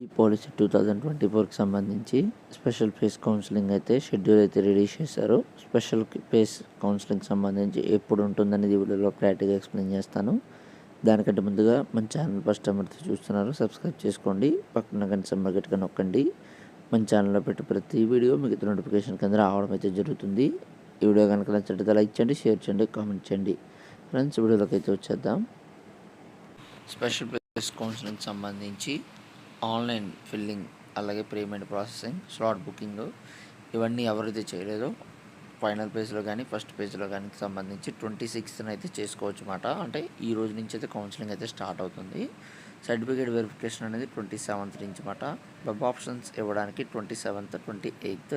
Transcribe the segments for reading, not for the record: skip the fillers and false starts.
ఈ పాలసీ 2024కి సంబంధించి special face counselling అయితే షెడ్యూల్ అయితే రిలీజ్ చేశారు. స్పెషల్ ఫేస్ కౌన్సిలింగ్ సంబంధించి ఎప్పుడు ఉంటుందనేది వీడియోలో క్లారిటీగా ఎక్స్ప్లెయిన్ చేస్తాను. దానికంటే ముందుగా మన ఛానల్ ఫస్ట్ టైం అయితే చూస్తున్నారు, సబ్స్క్రైబ్ చేసుకోండి. పక్కన గంట సింబల్ గట్టిగా నొక్కండి. మన ఛానల్లో పెట్టే ప్రతి వీడియో మీకు నోటిఫికేషన్ కింద రావడం అయితే జరుగుతుంది. ఈ వీడియో కనుక నచ్చినట్లయితే లైక్ చేయండి, షేర్ చేయండి, కామెంట్ చేయండి. ఫ్రెండ్స్, వీడియోలోకి అయితే వచ్చేద్దాం. స్పెషల్ ఫేస్ కౌన్సిలింగ్ సంబంధించి ఆన్లైన్ ఫిల్లింగ్, అలాగే పేమెంట్ ప్రాసెసింగ్, స్లాట్ బుకింగ్ ఇవన్నీ ఎవరైతే చేయలేదో ఫైనల్ పేజ్లో కానీ ఫస్ట్ పేజ్లో కానీ సంబంధించి 26th అయితే చేసుకోవచ్చు అన్నమాట. అంటే ఈ రోజు నుంచి అయితే కౌన్సిలింగ్ అయితే స్టార్ట్ అవుతుంది. సర్టిఫికేట్ వెరిఫికేషన్ అనేది 27th నుంచి అన్నమాట. వెబ్ ఆప్షన్స్ ఇవ్వడానికి 27th, 28th,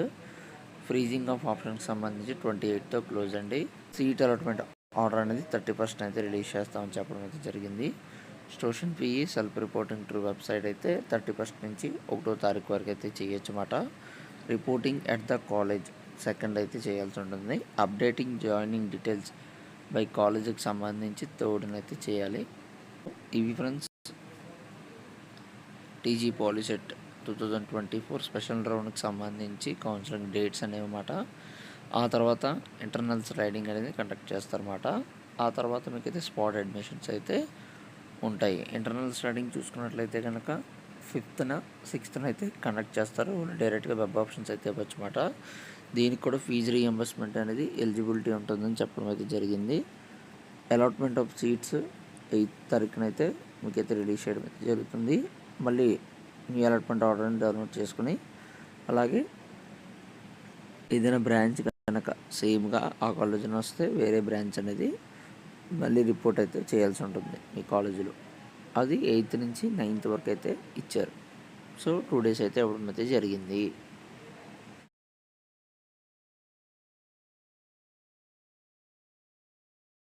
ఫ్రీజింగ్ ఆఫ్ ఆప్షన్కి సంబంధించి 28th క్లోజ్ అండి. సీట్ అలాట్మెంట్ ఆర్డర్ అనేది 31st అయితే రిలీజ్ చేస్తామని చెప్పడం అయితే జరిగింది. Station fee self reporting through website అయితే 31st నుంచి 1వ తారీఖు వరకు అయితే చేయొచ్చు అన్నమాట. Reporting at the college 2nd అయితే చేయాల్సి ఉంటుంది. అప్డేటింగ్ జాయినింగ్ డీటెయిల్స్ బై కాలేజీకి సంబంధించి 3rd అయితే చేయాలి. ఇవి ఫ్రెండ్స్ టీజీ పాలిసెట్ 2024 స్పెషల్ రౌండ్కి సంబంధించి కౌన్సిలింగ్ డేట్స్ అనేవి అన్నమాట. ఆ తర్వాత ఇంటర్నల్స్ రైడింగ్ అనేది కండక్ట్ చేస్తారన్నమాట. ఆ తర్వాత మీకు అయితే స్పాట్ అడ్మిషన్స్ అయితే ఉంటాయి. ఇంటర్నల్ స్టడీంగ్ చూసుకున్నట్లయితే కనుక 5th, 6th అయితే కండక్ట్ చేస్తారు. డైరెక్ట్గా వెబ్ ఆప్షన్స్ అయితే ఇవ్వచ్చు అన్నమాట. దీనికి కూడా ఫీజు రీఎంబర్స్మెంట్ అనేది ఎలిజిబిలిటీ ఉంటుందని చెప్పడం అయితే జరిగింది. అలాట్మెంట్ ఆఫ్ సీట్స్ 8th తారీఖున అయితే మీకైతే రిలీజ్ చేయడం అయితే జరుగుతుంది. మళ్ళీ మీ అలాట్మెంట్ ఆర్డర్ని డౌన్లోడ్ చేసుకుని, అలాగే ఏదైనా బ్రాంచ్ కనుక సేమ్గా ఆ కాలేజీని వస్తే వేరే బ్రాంచ్ అనేది మళ్ళీ రిపోర్ట్ అయితే చేయాల్సి ఉంటుంది మీ కాలేజీలో. అది 8th నుంచి 9th వరకు అయితే ఇచ్చారు. సో 2 days అయితే ఇవ్వడం అయితే జరిగింది.